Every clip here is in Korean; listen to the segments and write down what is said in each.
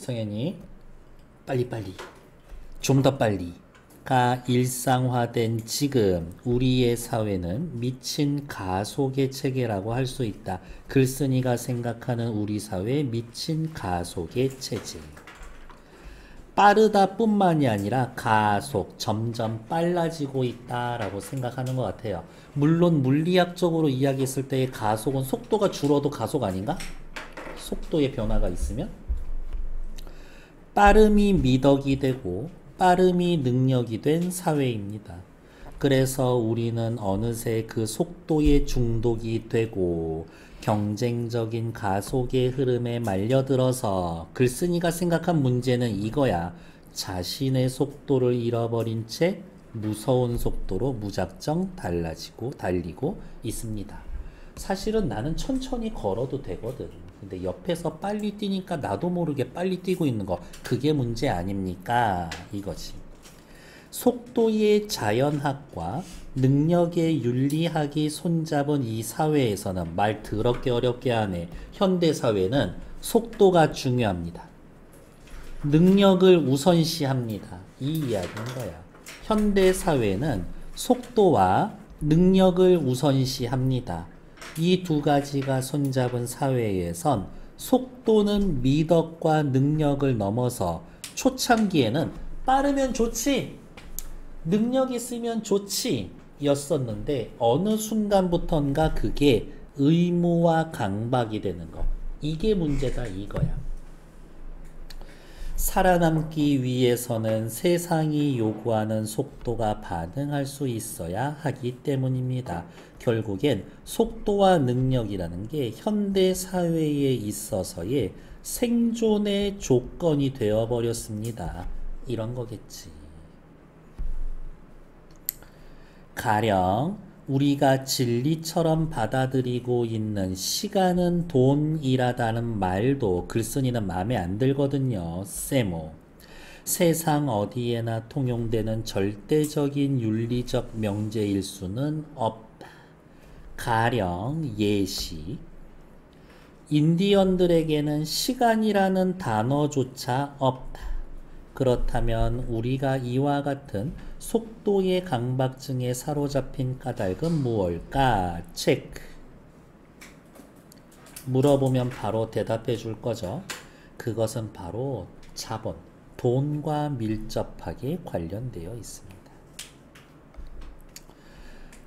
성현이 빨리빨리 좀 더 빨리가 일상화된 지금 우리의 사회는 미친 가속의 체계라고 할 수 있다. 글쓴이가 생각하는 우리 사회의 미친 가속의 체제. 빠르다 뿐만이 아니라 가속, 점점 빨라지고 있다라고 생각하는 것 같아요. 물론 물리학적으로 이야기했을 때의 가속은 속도가 줄어도 가속 아닌가? 속도의 변화가 있으면? 빠름이 미덕이 되고 빠름이 능력이 된 사회입니다. 그래서 우리는 어느새 그 속도에 중독이 되고 경쟁적인 가속의 흐름에 말려들어서 글쓴이가 생각한 문제는 이거야. 자신의 속도를 잃어버린 채 무서운 속도로 무작정 달리고 있습니다. 사실은 나는 천천히 걸어도 되거든. 근데 옆에서 빨리 뛰니까 나도 모르게 빨리 뛰고 있는 거, 그게 문제 아닙니까? 이거지. 속도의 자연학과 능력의 윤리학이 손잡은 이 사회에서는 말 더럽게 어렵게 하네. 현대사회는 속도가 중요합니다. 능력을 우선시합니다. 이 이야기인 거야. 현대사회는 속도와 능력을 우선시합니다. 이 두 가지가 손잡은 사회에선 속도는 미덕과 능력을 넘어서 초창기에는 빠르면 좋지, 능력 있으면 좋지 였었는데 어느 순간부턴가 그게 의무와 강박이 되는 거, 이게 문제다 이거야. 살아남기 위해서는 세상이 요구하는 속도가 반응할 수 있어야 하기 때문입니다. 결국엔 속도와 능력이라는 게 현대 사회에 있어서의 생존의 조건이 되어버렸습니다. 이런 거겠지. 가령 우리가 진리처럼 받아들이고 있는 시간은 돈이라다는 말도 글쓴이는 마음에 안 들거든요. 세모. 세상 어디에나 통용되는 절대적인 윤리적 명제일 수는 없다. 가령 예시. 인디언들에게는 시간이라는 단어조차 없다. 그렇다면 우리가 이와 같은 속도의 강박증에 사로잡힌 까닭은 무엇일까? 체크. 물어보면 바로 대답해 줄 거죠. 그것은 바로 자본, 돈과 밀접하게 관련되어 있습니다.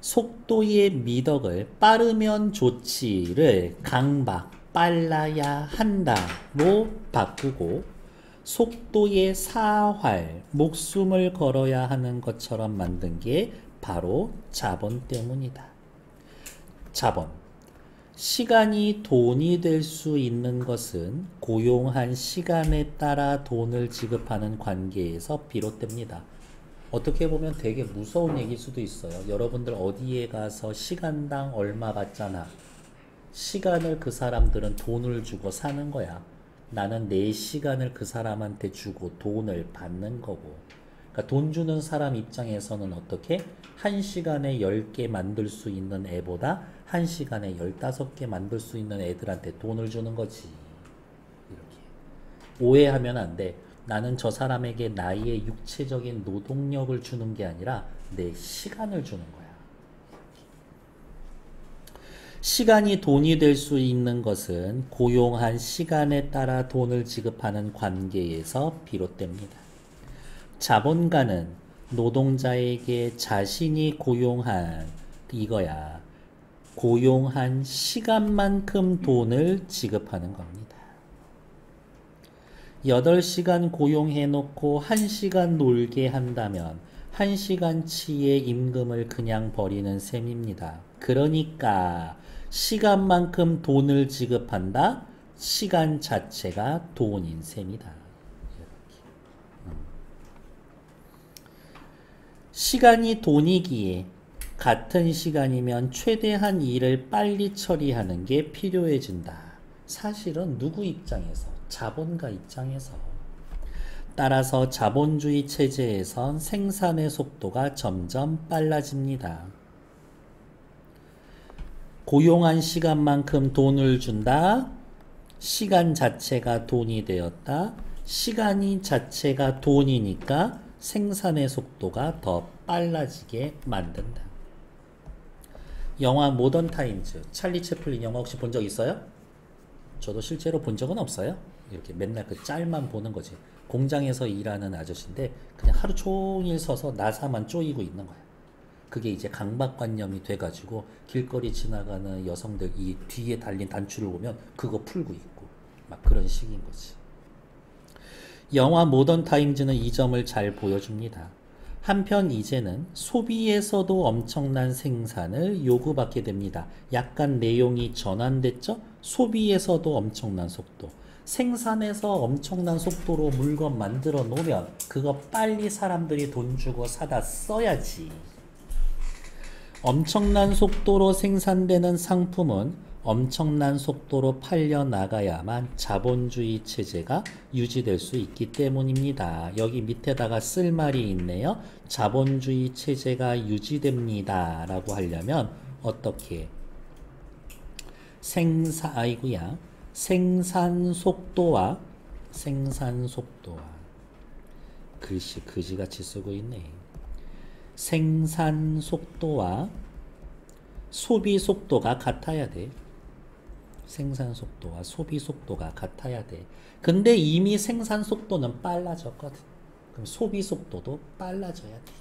속도의 미덕을 빠르면 좋지를 강박, 빨라야 한다로 바꾸고 속도의 사활, 목숨을 걸어야 하는 것처럼 만든 게 바로 자본 때문이다. 자본. 시간이 돈이 될 수 있는 것은 고용한 시간에 따라 돈을 지급하는 관계에서 비롯됩니다. 어떻게 보면 되게 무서운 얘기일 수도 있어요. 여러분들 어디에 가서 시간당 얼마 받잖아. 시간을 그 사람들은 돈을 주고 사는 거야. 나는 내 시간을 그 사람한테 주고 돈을 받는 거고. 그러니까 돈 주는 사람 입장에서는 어떻게? 1시간에 10개 만들 수 있는 애보다 1시간에 15개 만들 수 있는 애들한테 돈을 주는 거지. 이렇게. 오해하면 안 돼. 나는 저 사람에게 나의 육체적인 노동력을 주는 게 아니라 내 시간을 주는 거야. 시간이 돈이 될 수 있는 것은 고용한 시간에 따라 돈을 지급하는 관계에서 비롯됩니다. 자본가는 노동자에게 자신이 고용한 이거야. 고용한 시간만큼 돈을 지급하는 겁니다. 8시간 고용해놓고 1시간 놀게 한다면 1시간치의 임금을 그냥 버리는 셈입니다. 그러니까 시간만큼 돈을 지급한다. 시간 자체가 돈인 셈이다. 시간이 돈이기에 같은 시간이면 최대한 일을 빨리 처리하는 게 필요해진다. 사실은 누구 입장에서? 자본가 입장에서. 따라서 자본주의 체제에선 생산의 속도가 점점 빨라집니다. 고용한 시간만큼 돈을 준다. 시간 자체가 돈이 되었다. 시간이 자체가 돈이니까 생산의 속도가 더 빨라지게 만든다. 영화 모던 타임즈, 찰리 채플린 영화 혹시 본 적 있어요? 저도 실제로 본 적은 없어요. 이렇게 맨날 그 짤만 보는 거지. 공장에서 일하는 아저씨인데 그냥 하루 종일 서서 나사만 쪼이고 있는 거야. 그게 이제 강박관념이 돼가지고 길거리 지나가는 여성들 이 뒤에 달린 단추를 보면 그거 풀고 있고 막 그런 식인 거지. 영화 모던 타임즈는 이 점을 잘 보여줍니다. 한편 이제는 소비에서도 엄청난 생산을 요구받게 됩니다. 약간 내용이 전환됐죠? 소비에서도 엄청난 속도. 생산에서 엄청난 속도로 물건 만들어 놓으면 그거 빨리 사람들이 돈 주고 사다 써야지. 엄청난 속도로 생산되는 상품은 엄청난 속도로 팔려 나가야만 자본주의 체제가 유지될 수 있기 때문입니다. 여기 밑에다가 쓸 말이 있네요. 자본주의 체제가 유지됩니다 라고 하려면 어떻게 생산 속도와 글씨 그지같이 쓰고 있네. 생산 속도와 소비 속도가 같아야 돼. 생산 속도와 소비 속도가 같아야 돼. 근데 이미 생산 속도는 빨라졌거든. 그럼 소비 속도도 빨라져야 돼.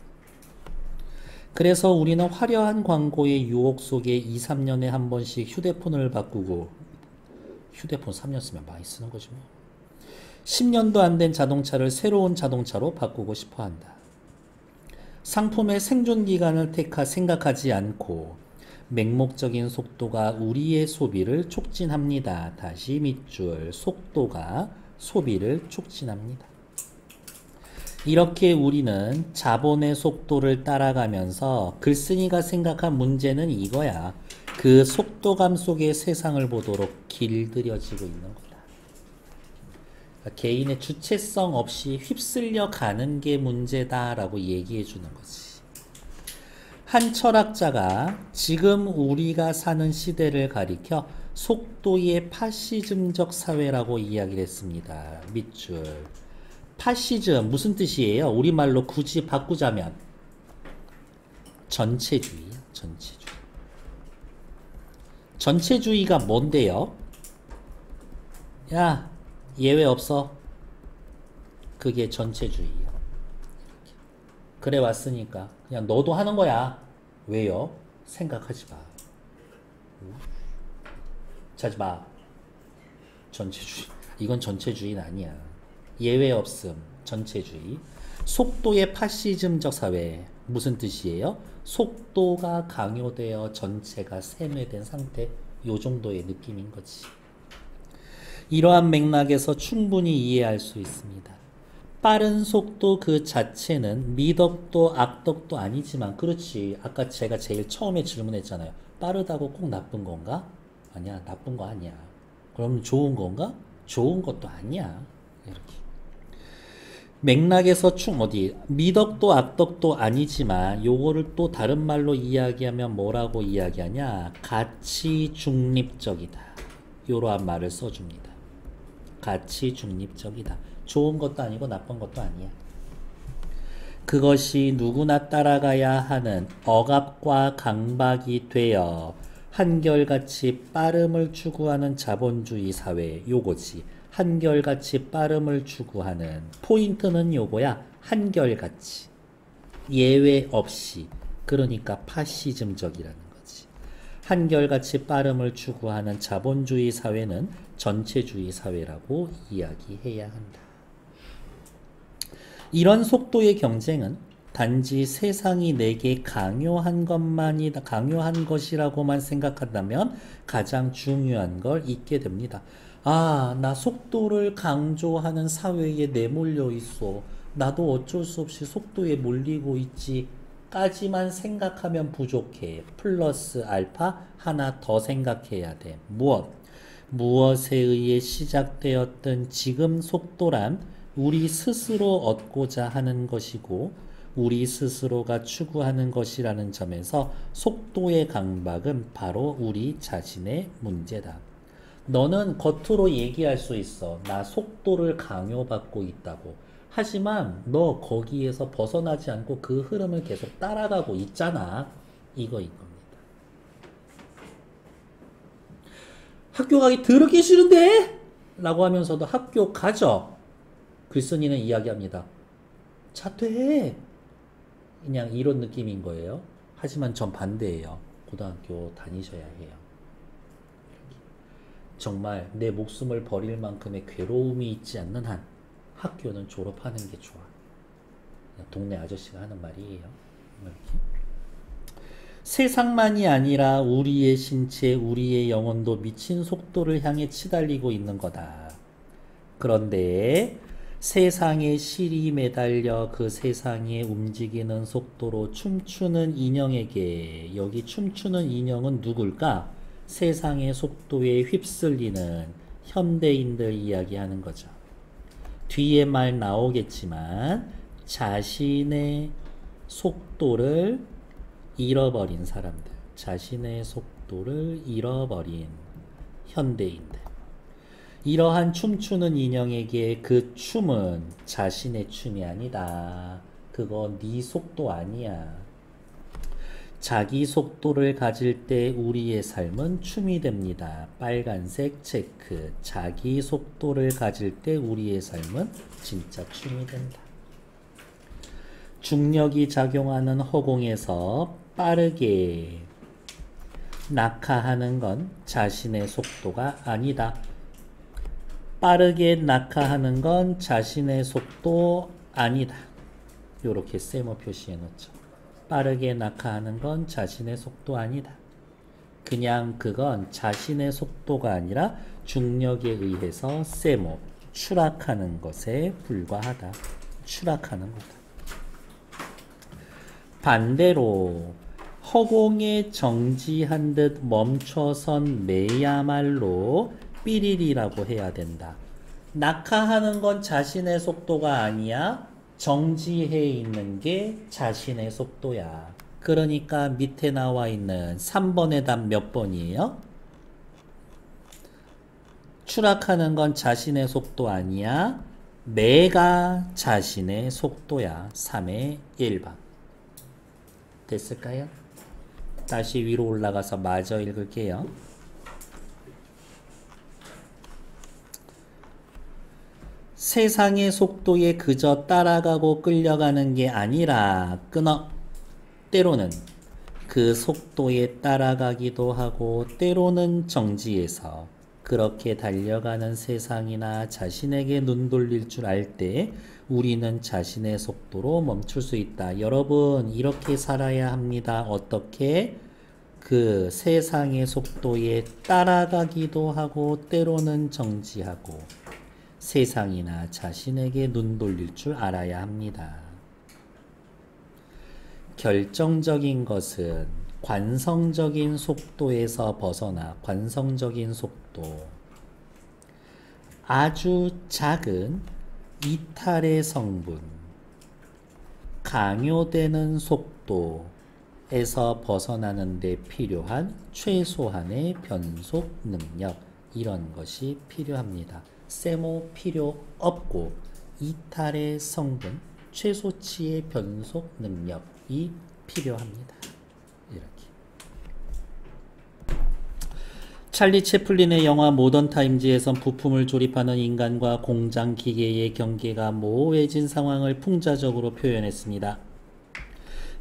그래서 우리는 화려한 광고의 유혹 속에 2, 3년에 한 번씩 휴대폰을 바꾸고, 휴대폰 3년 쓰면 많이 쓰는 거지 뭐. 10년도 안 된 자동차를 새로운 자동차로 바꾸고 싶어 한다. 상품의 생존 기간을 생각하지 않고 맹목적인 속도가 우리의 소비를 촉진합니다. 다시 밑줄, 속도가 소비를 촉진합니다. 이렇게 우리는 자본의 속도를 따라가면서 글쓴이가 생각한 문제는 이거야. 그 속도감 속의 세상을 보도록 길들여지고 있는 거다. 그러니까 개인의 주체성 없이 휩쓸려 가는 게 문제다라고 얘기해 주는 거지. 한 철학자가 지금 우리가 사는 시대를 가리켜 속도의 파시즘적 사회라고 이야기를 했습니다. 밑줄. 파시즘 무슨 뜻이에요? 우리말로 굳이 바꾸자면 전체주의. 전체주의가 뭔데요? 야, 예외 없어. 그게 전체주의야. 그래 왔으니까 그냥 너도 하는 거야. 왜요? 생각하지 마. 자지 마. 전체주의. 이건 전체주의는 아니야. 예외 없음. 전체주의. 속도의 파시즘적 사회. 무슨 뜻이에요? 속도가 강요되어 전체가 세뇌된 상태. 요 정도의 느낌인 거지. 이러한 맥락에서 충분히 이해할 수 있습니다. 빠른 속도 그 자체는 미덕도 악덕도 아니지만, 그렇지. 아까 제가 제일 처음에 질문했잖아요. 빠르다고 꼭 나쁜 건가? 아니야, 나쁜 거 아니야. 그럼 좋은 건가? 좋은 것도 아니야. 이렇게. 맥락에서 미덕도 악덕도 아니지만 요거를 또 다른 말로 이야기하면 뭐라고 이야기하냐? 가치 중립적이다. 요러한 말을 써줍니다. 가치 중립적이다. 좋은 것도 아니고 나쁜 것도 아니야. 그것이 누구나 따라가야 하는 억압과 강박이 되어 한결같이 빠름을 추구하는 자본주의 사회, 요거지. 한결같이 빠름을 추구하는 포인트는 요거야. 한결같이. 예외 없이. 그러니까 파시즘적이라는 거지. 한결같이 빠름을 추구하는 자본주의 사회는 전체주의 사회라고 이야기해야 한다. 이런 속도의 경쟁은 단지 세상이 내게 강요한 것이라고만 생각한다면 가장 중요한 걸 잊게 됩니다. 아, 나 속도를 강조하는 사회에 내몰려 있어. 나도 어쩔 수 없이 속도에 몰리고 있지. 까지만 생각하면 부족해. 플러스 알파 하나 더 생각해야 돼. 무엇에 의해 시작되었든 지금 속도란 우리 스스로 얻고자 하는 것이고 우리 스스로가 추구하는 것이라는 점에서 속도의 강박은 바로 우리 자신의 문제다. 너는 겉으로 얘기할 수 있어. 나 속도를 강요받고 있다고. 하지만 너 거기에서 벗어나지 않고 그 흐름을 계속 따라가고 있잖아. 이거인 겁니다. 학교 가기 더럽게 싫은데? 라고 하면서도 학교 가죠. 글쓴이는 이야기합니다. 자퇴해. 그냥 이런 느낌인 거예요. 하지만 전 반대예요. 고등학교 다니셔야 해요. 정말 내 목숨을 버릴 만큼의 괴로움이 있지 않는 한 학교는 졸업하는 게 좋아. 동네 아저씨가 하는 말이에요. 이렇게. 세상만이 아니라 우리의 신체, 우리의 영혼도 미친 속도를 향해 치달리고 있는 거다. 그런데 세상에 실이 매달려 그 세상에 움직이는 속도로 춤추는 인형에게, 여기 춤추는 인형은 누굴까? 세상의 속도에 휩쓸리는 현대인들 이야기하는 거죠. 뒤에 말 나오겠지만 자신의 속도를 잃어버린 사람들, 자신의 속도를 잃어버린 현대인들. 이러한 춤추는 인형에게 그 춤은 자신의 춤이 아니다. 그거 네 속도 아니야. 자기 속도를 가질 때 우리의 삶은 춤이 됩니다. 빨간색 체크. 자기 속도를 가질 때 우리의 삶은 진짜 춤이 된다. 중력이 작용하는 허공에서 빠르게 낙하하는 건 자신의 속도가 아니다. 빠르게 낙하하는 건 자신의 속도 아니다. 이렇게 세모 표시해 놓죠. 빠르게 낙하하는 건 자신의 속도 아니다. 그냥 그건 자신의 속도가 아니라 중력에 의해서 세모, 추락하는 것에 불과하다. 추락하는 거다. 반대로 허공에 정지한 듯 멈춰선 매야말로 삐리리라고 해야 된다. 낙하하는 건 자신의 속도가 아니야. 정지해 있는 게 자신의 속도야. 그러니까 밑에 나와 있는 3번의 답 몇 번이에요? 추락하는 건 자신의 속도 아니야. 매가 자신의 속도야. 3의 1번. 됐을까요? 다시 위로 올라가서 마저 읽을게요. 세상의 속도에 그저 따라가고 끌려가는 게 아니라 끊어. 때로는 그 속도에 따라가기도 하고 때로는 정지해서 그렇게 달려가는 세상이나 자신에게 눈 돌릴 줄 알 때 우리는 자신의 속도로 멈출 수 있다. 여러분 이렇게 살아야 합니다. 어떻게? 그 세상의 속도에 따라가기도 하고 때로는 정지하고 세상이나 자신에게 눈 돌릴 줄 알아야 합니다. 결정적인 것은 관성적인 속도에서 벗어나 관성적인 속도, 아주 작은 이탈의 성분, 강요되는 속도에서 벗어나는 데 필요한 최소한의 변속 능력, 이런 것이 필요합니다. 세모 필요 없고 이탈의 성분, 최소치의 변속 능력이 필요합니다. 이렇게. 찰리 채플린의 영화 모던 타임즈에선 부품을 조립하는 인간과 공장 기계의 경계가 모호해진 상황을 풍자적으로 표현했습니다.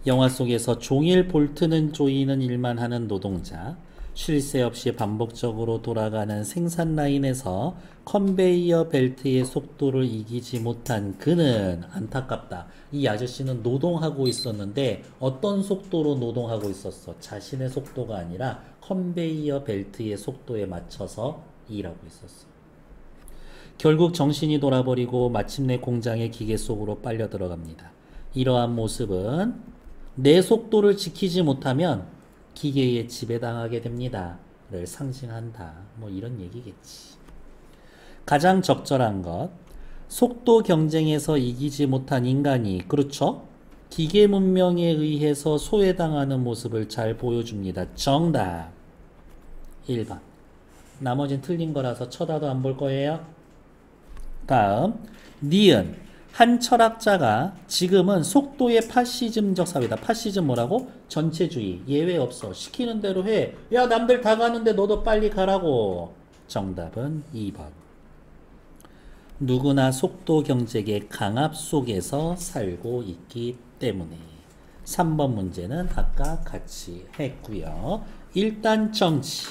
영화 속에서 종일 볼트는 조이는 일만 하는 노동자, 쉴 새 없이 반복적으로 돌아가는 생산 라인에서 컨베이어 벨트의 속도를 이기지 못한 그는 안타깝다. 이 아저씨는 노동하고 있었는데 어떤 속도로 노동하고 있었어? 자신의 속도가 아니라 컨베이어 벨트의 속도에 맞춰서 일하고 있었어. 결국 정신이 돌아버리고 마침내 공장의 기계 속으로 빨려 들어갑니다. 이러한 모습은 내 속도를 지키지 못하면 기계에 지배당하게 됩니다. 를 상징한다. 뭐 이런 얘기겠지. 가장 적절한 것, 속도 경쟁에서 이기지 못한 인간이, 그렇죠? 기계 문명에 의해서 소외당하는 모습을 잘 보여줍니다. 정답 1번. 나머진 틀린 거라서 쳐다도 안 볼 거예요. 다음 니은 한 철학자가 지금은 속도의 파시즘적 사회다. 파시즘 뭐라고? 전체주의. 예외 없어. 시키는 대로 해. 야 남들 다 가는데 너도 빨리 가라고. 정답은 2번. 누구나 속도 경쟁의 강압 속에서 살고 있기 때문에. 3번 문제는 아까 같이 했고요. 일단 정치.